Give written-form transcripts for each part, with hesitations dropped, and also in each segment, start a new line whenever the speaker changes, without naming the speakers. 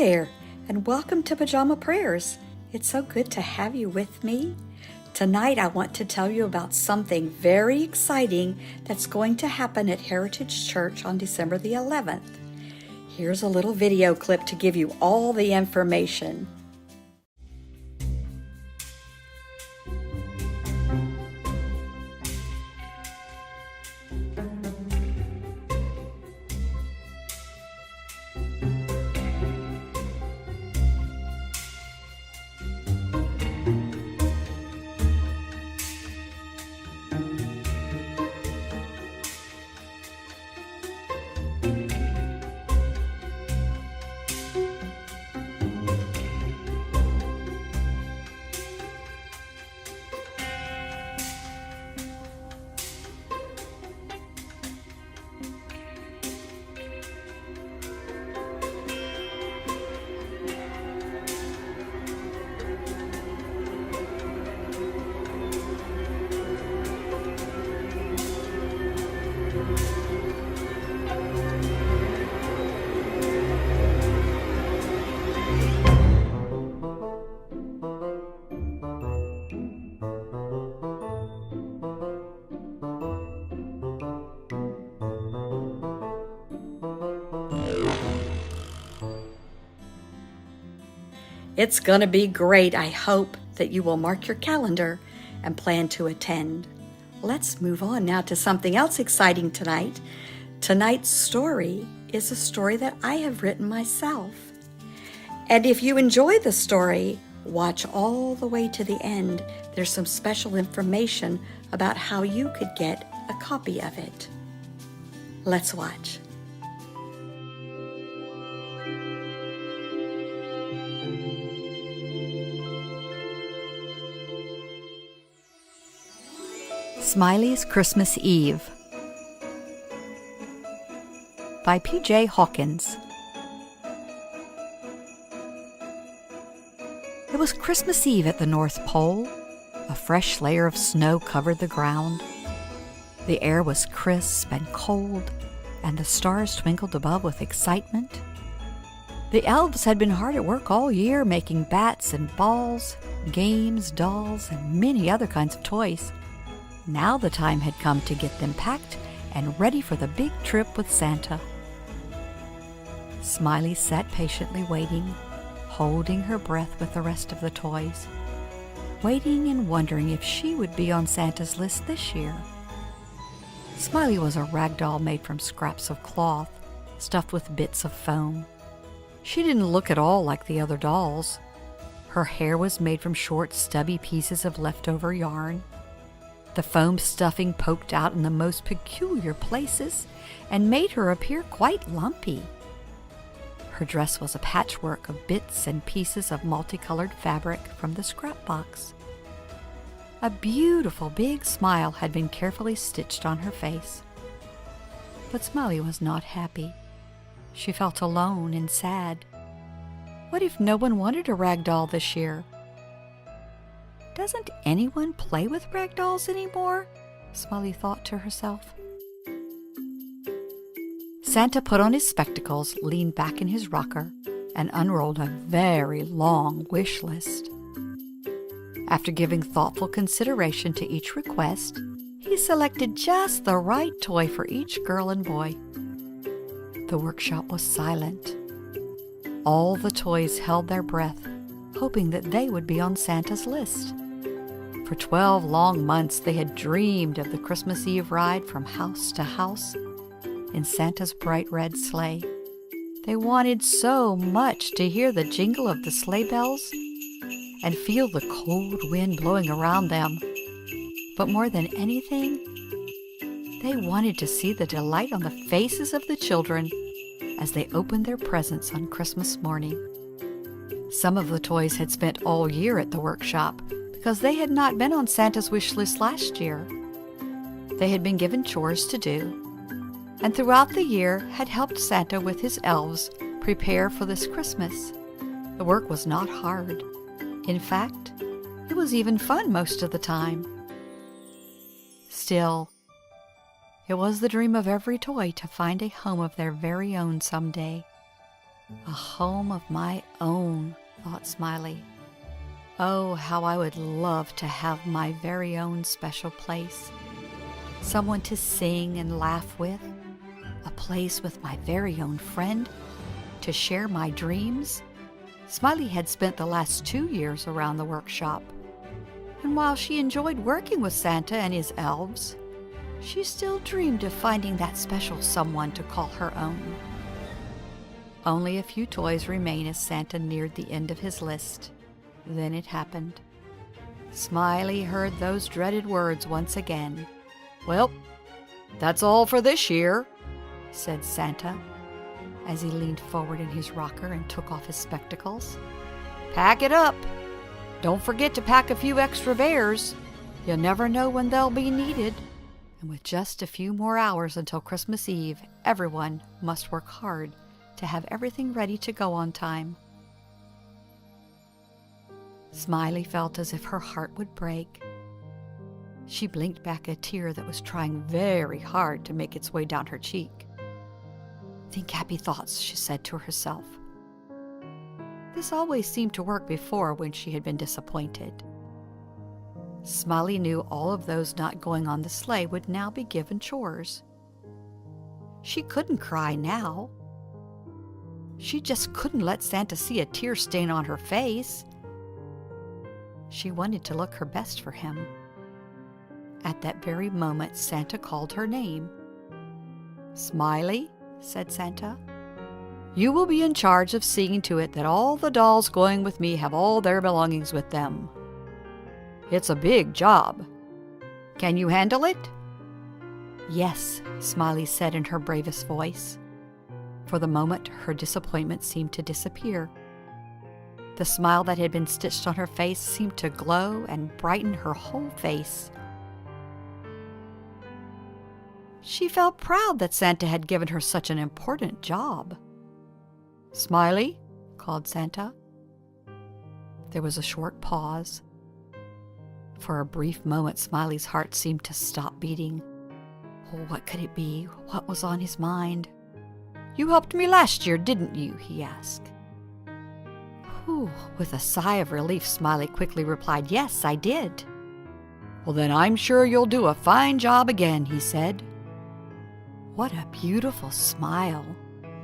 there, and welcome to Pajama Prayers. It's so good to have you with me. Tonight I want to tell you about something very exciting that's going to happen at Heritage Church on December the 11th. Here's a little video clip to give you all the information. It's going to be great. I hope that you will mark your calendar and plan to attend. Let's move on now to something else exciting tonight. Tonight's story is a story that I have written myself. And if you enjoy the story, watch all the way to the end. There's some special information about how you could get a copy of it. Let's watch.
Smiley's Christmas Eve by P.J. Hawkins. It was Christmas Eve at the North Pole. A fresh layer of snow covered the ground. The air was crisp and cold, and the stars twinkled above with excitement. The elves had been hard at work all year making bats and balls, games, dolls, and many other kinds of toys. Now the time had come to get them packed and ready for the big trip with Santa. Smiley sat patiently waiting, holding her breath with the rest of the toys, waiting and wondering if she would be on Santa's list this year. Smiley was a rag doll made from scraps of cloth, stuffed with bits of foam. She didn't look at all like the other dolls. Her hair was made from short, stubby pieces of leftover yarn. The foam stuffing poked out in the most peculiar places and made her appear quite lumpy. Her dress was a patchwork of bits and pieces of multicolored fabric from the scrap box. A beautiful big smile had been carefully stitched on her face. But Smiley was not happy. She felt alone and sad. What if no one wanted a rag doll this year? Doesn't anyone play with rag dolls anymore? Smiley thought to herself. Santa put on his spectacles, leaned back in his rocker, and unrolled a very long wish list. After giving thoughtful consideration to each request, he selected just the right toy for each girl and boy. The workshop was silent. All the toys held their breath, hoping that they would be on Santa's list. For 12 long months, they had dreamed of the Christmas Eve ride from house to house in Santa's bright red sleigh. They wanted so much to hear the jingle of the sleigh bells and feel the cold wind blowing around them. But more than anything, they wanted to see the delight on the faces of the children as they opened their presents on Christmas morning. Some of the toys had spent all year at the workshop because they had not been on Santa's wish list last year. They had been given chores to do, and throughout the year had helped Santa with his elves prepare for this Christmas. The work was not hard. In fact, it was even fun most of the time. Still, it was the dream of every toy to find a home of their very own someday. A home of my own, thought Smiley. Oh, how I would love to have my very own special place. Someone to sing and laugh with. A place with my very own friend to share my dreams. Smiley had spent the last 2 years around the workshop. And while she enjoyed working with Santa and his elves, she still dreamed of finding that special someone to call her own. Only a few toys remained as Santa neared the end of his list. Then it happened. Smiley heard those dreaded words once again. "Well, that's all for this year," said Santa, as he leaned forward in his rocker and took off his spectacles. "Pack it up. Don't forget to pack a few extra bears. You never know when they'll be needed." And with just a few more hours until Christmas Eve, everyone must work hard to have everything ready to go on time. Smiley felt as if her heart would break. She blinked back a tear that was trying very hard to make its way down her cheek. "Think happy thoughts," she said to herself. This always seemed to work before when she had been disappointed. Smiley knew all of those not going on the sleigh would now be given chores. She couldn't cry now. She just couldn't let Santa see a tear stain on her face. She wanted to look her best for him. At that very moment, Santa called her name. "Smiley," said Santa, "you will be in charge of seeing to it that all the dolls going with me have all their belongings with them. It's a big job. Can you handle it?" "Yes," Smiley said in her bravest voice. For the moment, her disappointment seemed to disappear. The smile that had been stitched on her face seemed to glow and brighten her whole face. She felt proud that Santa had given her such an important job. "Smiley," called Santa. There was a short pause. For a brief moment, Smiley's heart seemed to stop beating. Oh, what could it be? What was on his mind? "You helped me last year, didn't you?" he asked. Whew, with a sigh of relief, Smiley quickly replied, "Yes, I did." "Well, then I'm sure you'll do a fine job again," he said. "What a beautiful smile,"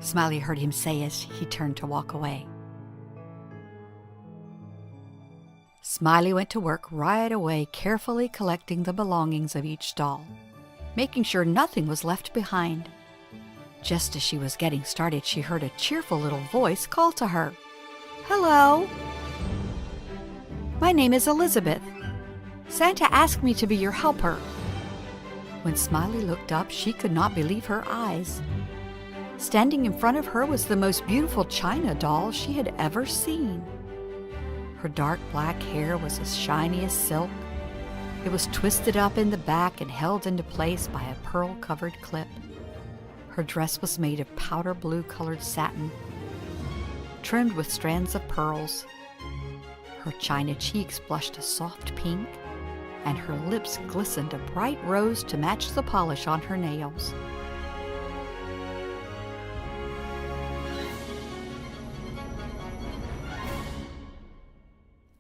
Smiley heard him say as he turned to walk away. Smiley went to work right away, carefully collecting the belongings of each doll, making sure nothing was left behind. Just as she was getting started, she heard a cheerful little voice call to her. "Hello. My name is Elizabeth. Santa asked me to be your helper." When Smiley looked up, she could not believe her eyes. Standing in front of her was the most beautiful china doll she had ever seen. Her dark black hair was as shiny as silk. It was twisted up in the back and held into place by a pearl-covered clip. Her dress was made of powder blue-colored satin, trimmed with strands of pearls. Her china cheeks blushed a soft pink, and her lips glistened a bright rose to match the polish on her nails.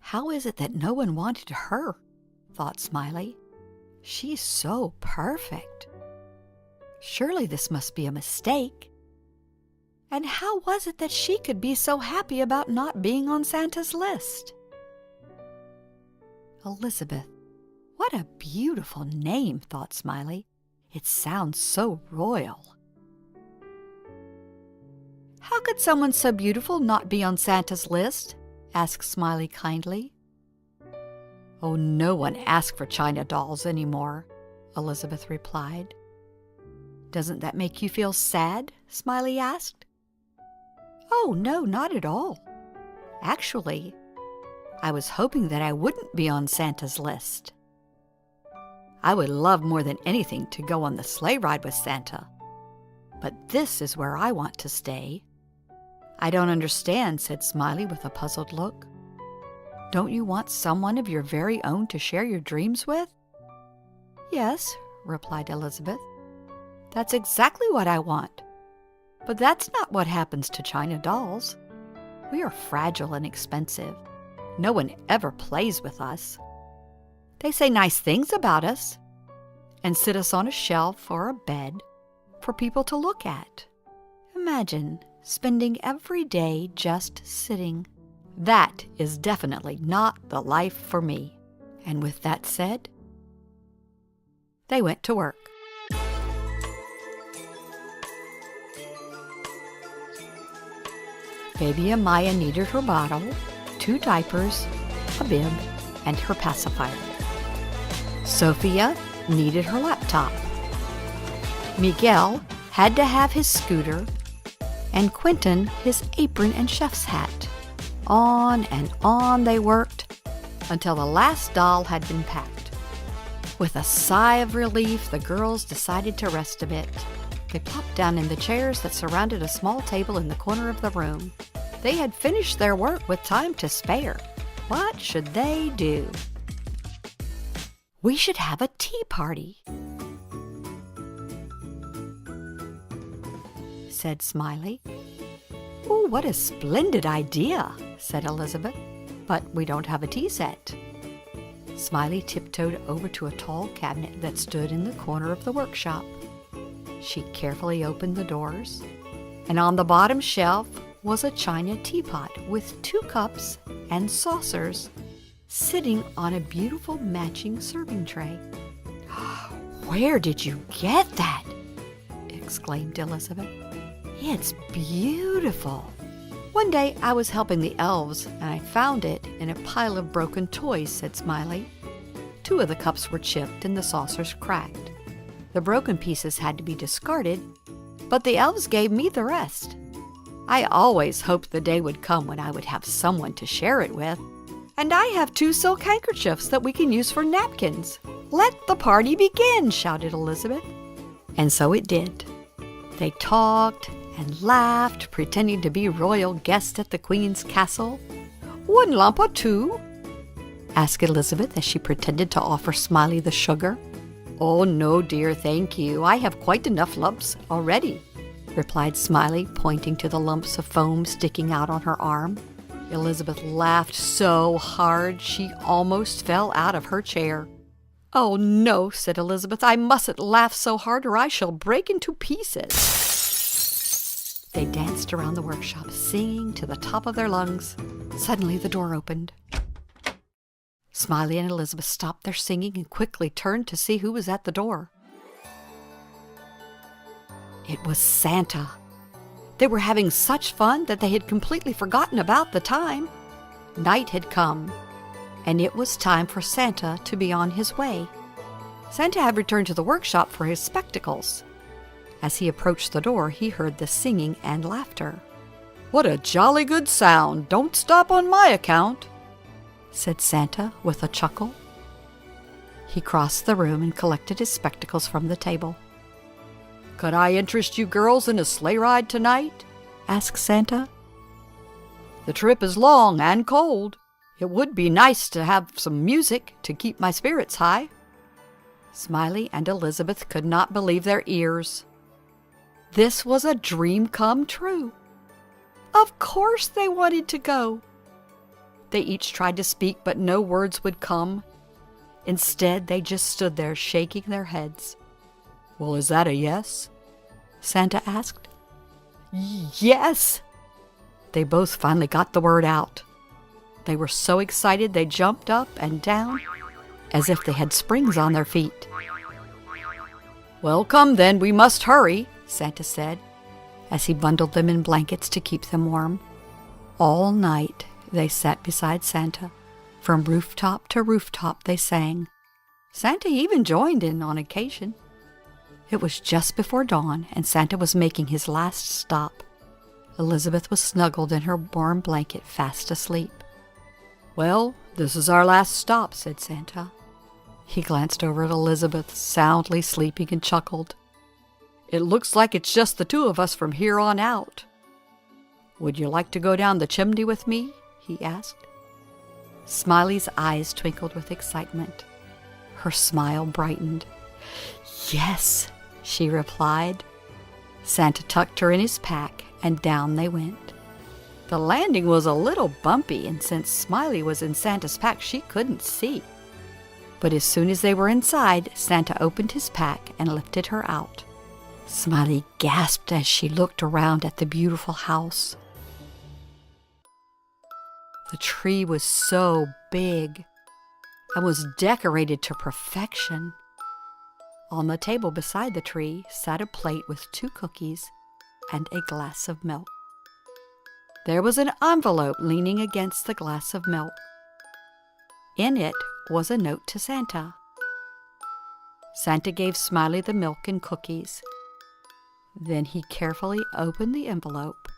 "How is it that no one wanted her?" thought Smiley. "She's so perfect. Surely this must be a mistake. And how was it that she could be so happy about not being on Santa's list?" Elizabeth. What a beautiful name, thought Smiley. It sounds so royal. "How could someone so beautiful not be on Santa's list?" asked Smiley kindly. "Oh, no one asks for china dolls anymore," Elizabeth replied. "Doesn't that make you feel sad?" Smiley asked. "Oh, no, not at all. Actually, I was hoping that I wouldn't be on Santa's list. I would love more than anything to go on the sleigh ride with Santa. But this is where I want to stay." "I don't understand," said Smiley with a puzzled look. "Don't you want someone of your very own to share your dreams with?" "Yes," replied Elizabeth. "That's exactly what I want. But that's not what happens to china dolls. We are fragile and expensive. No one ever plays with us. They say nice things about us and sit us on a shelf or a bed for people to look at. Imagine spending every day just sitting. That is definitely not the life for me. And with that said, they went to work. Baby Amaya needed her bottle, 2 diapers, a bib, and her pacifier. Sophia needed her laptop. Miguel had to have his scooter, and Quentin his apron and chef's hat. On and on they worked until the last doll had been packed. With a sigh of relief, the girls decided to rest a bit. They plopped down in the chairs that surrounded a small table in the corner of the room. They had finished their work with time to spare. What should they do? We should have a tea party, said Smiley. Oh, what a splendid idea, said Elizabeth. But we don't have a tea set. Smiley tiptoed over to a tall cabinet that stood in the corner of the workshop. She carefully opened the doors, and on the bottom shelf was a china teapot with 2 cups and saucers sitting on a beautiful matching serving tray. Where did you get that? Exclaimed Elizabeth. It's beautiful. One day I was helping the elves and I found it in a pile of broken toys, said Smiley. 2 of the cups were chipped and the saucers cracked. The broken pieces had to be discarded, but the elves gave me the rest. I always hoped the day would come when I would have someone to share it with. And I have 2 silk handkerchiefs that we can use for napkins. Let the party begin, shouted Elizabeth. And so it did. They talked and laughed, pretending to be royal guests at the Queen's castle. 1 lump or 2? Asked Elizabeth as she pretended to offer Smiley the sugar. Oh, no, dear, thank you. I have quite enough lumps already, replied Smiley, pointing to the lumps of foam sticking out on her arm. Elizabeth laughed so hard she almost fell out of her chair. Oh, no, said Elizabeth. I mustn't laugh so hard or I shall break into pieces. They danced around the workshop, singing to the top of their lungs. Suddenly the door opened. Smiley and Elizabeth stopped their singing and quickly turned to see who was at the door. It was Santa. They were having such fun that they had completely forgotten about the time. Night had come, and it was time for Santa to be on his way. Santa had returned to the workshop for his spectacles. As he approached the door, he heard the singing and laughter. What a jolly good sound! Don't stop on my account, said Santa with a chuckle. He crossed the room and collected his spectacles from the table. Could I interest you girls in a sleigh ride tonight? Asked Santa. The trip is long and cold. It would be nice to have some music to keep my spirits high. Smiley and Elizabeth could not believe their ears. This was a dream come true. Of course they wanted to go. They each tried to speak, but no words would come. Instead, they just stood there shaking their heads. Well, is that a yes? Santa asked. Yes! They both finally got the word out. They were so excited they jumped up and down as if they had springs on their feet. Well, come then, we must hurry, Santa said, as he bundled them in blankets to keep them warm. All night they sat beside Santa. From rooftop to rooftop they sang. Santa even joined in on occasion. It was just before dawn, and Santa was making his last stop. Elizabeth was snuggled in her warm blanket, fast asleep. Well, this is our last stop, said Santa. He glanced over at Elizabeth, soundly sleeping, and chuckled. It looks like it's just the 2 of us from here on out. Would you like to go down the chimney with me? He asked. Smiley's eyes twinkled with excitement. Her smile brightened. Yes, she replied. Santa tucked her in his pack, and down they went. The landing was a little bumpy, and since Smiley was in Santa's pack, she couldn't see. But as soon as they were inside, Santa opened his pack and lifted her out. Smiley gasped as she looked around at the beautiful house. The tree was so big and was decorated to perfection. On the table beside the tree sat a plate with 2 cookies and a glass of milk. There was an envelope leaning against the glass of milk. In it was a note to Santa. Santa gave Smiley the milk and cookies. Then he carefully opened the envelope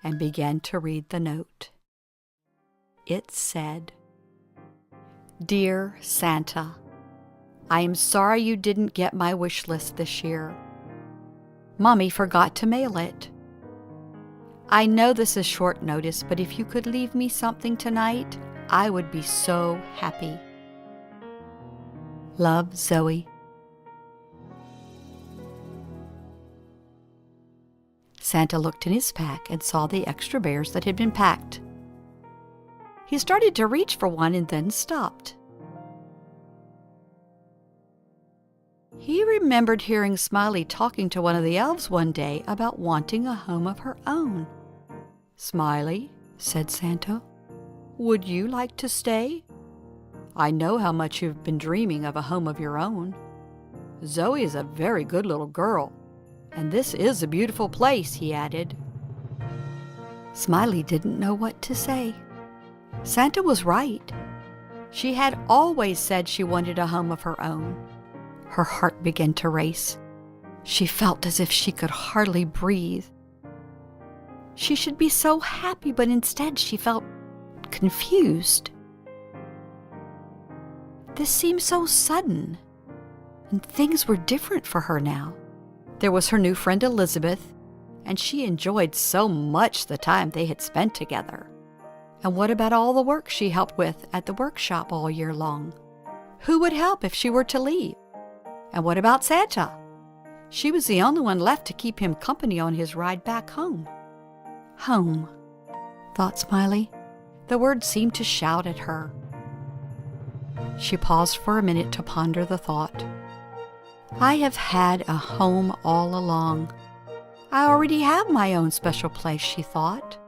and began to read the note. It said, "Dear Santa, I am sorry you didn't get my wish list this year. Mommy forgot to mail it. I know this is short notice, but if you could leave me something tonight, I would be so happy. Love, Zoe." Santa looked in his pack and saw the extra bears that had been packed. He started to reach for one and then stopped. He remembered hearing Smiley talking to one of the elves one day about wanting a home of her own. "Smiley," said Santa, "would you like to stay? I know how much you've been dreaming of a home of your own. Zoe is a very good little girl, and this is a beautiful place," he added. Smiley didn't know what to say. Santa was right. She had always said she wanted a home of her own. Her heart began to race. She felt as if she could hardly breathe. She should be so happy, but instead she felt confused. This seemed so sudden, and things were different for her now. There was her new friend Elizabeth, and she enjoyed so much the time they had spent together. And what about all the work she helped with at the workshop all year long? Who would help if she were to leave? And what about Santa? She was the only one left to keep him company on his ride back home. Home, thought Smiley. The word seemed to shout at her. She paused for a minute to ponder the thought. I have had a home all along. I already have my own special place, she thought.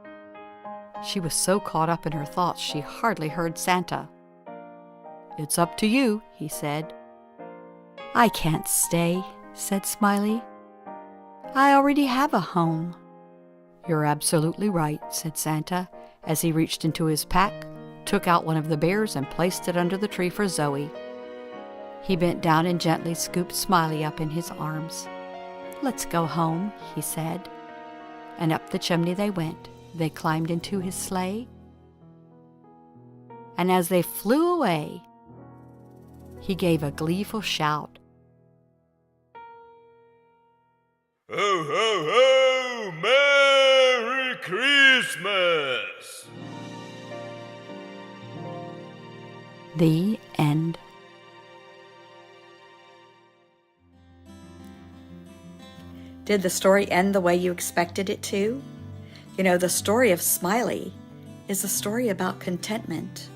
She was so caught up in her thoughts she hardly heard Santa. It's up to you, he said. I can't stay, said Smiley. I already have a home. You're absolutely right, said Santa, as he reached into his pack, took out one of the bears and placed it under the tree for Zoe. He bent down and gently scooped Smiley up in his arms. Let's go home, he said. And up the chimney they went. They climbed into his sleigh. And as they flew away, he gave a gleeful shout.
Ho, ho, ho! Merry Christmas!
The end.
Did the story end the way you expected it to? You know, the story of Smiley is a story about contentment.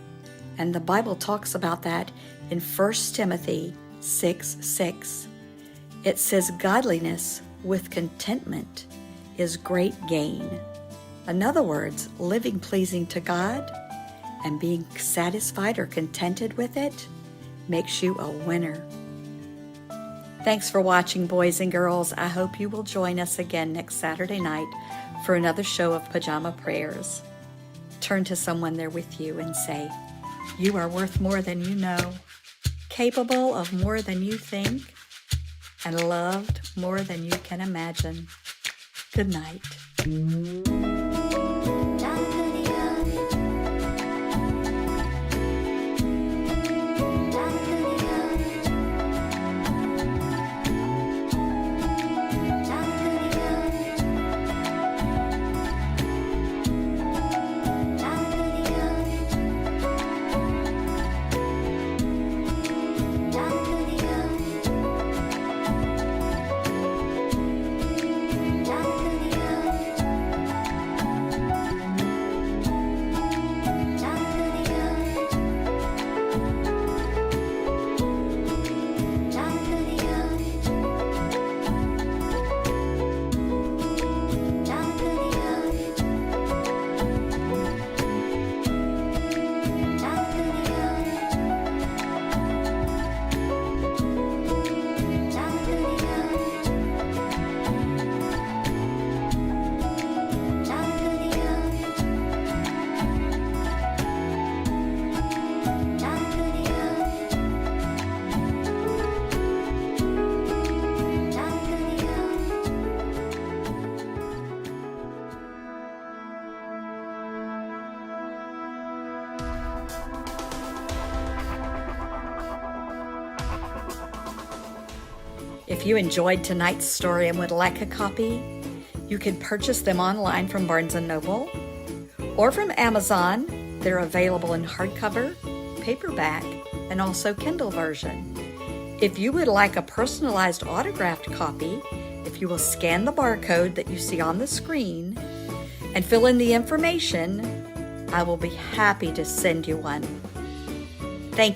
And the Bible talks about that in 1 Timothy 6:6. It says, godliness with contentment is great gain. In other words, living pleasing to God and being satisfied or contented with it makes you a winner. Thanks for watching, boys and girls. I hope you will join us again next Saturday night for another show of Pajama Prayers. Turn to someone there with you and say, you are worth more than you know, capable of more than you think, and loved more than you can imagine. Good night. If you enjoyed tonight's story and would like a copy, you can purchase them online from Barnes & Noble or from Amazon. They're available in hardcover, paperback, and also Kindle version. If you would like a personalized autographed copy, if you will scan the barcode that you see on the screen and fill in the information, I will be happy to send you one. Thank you.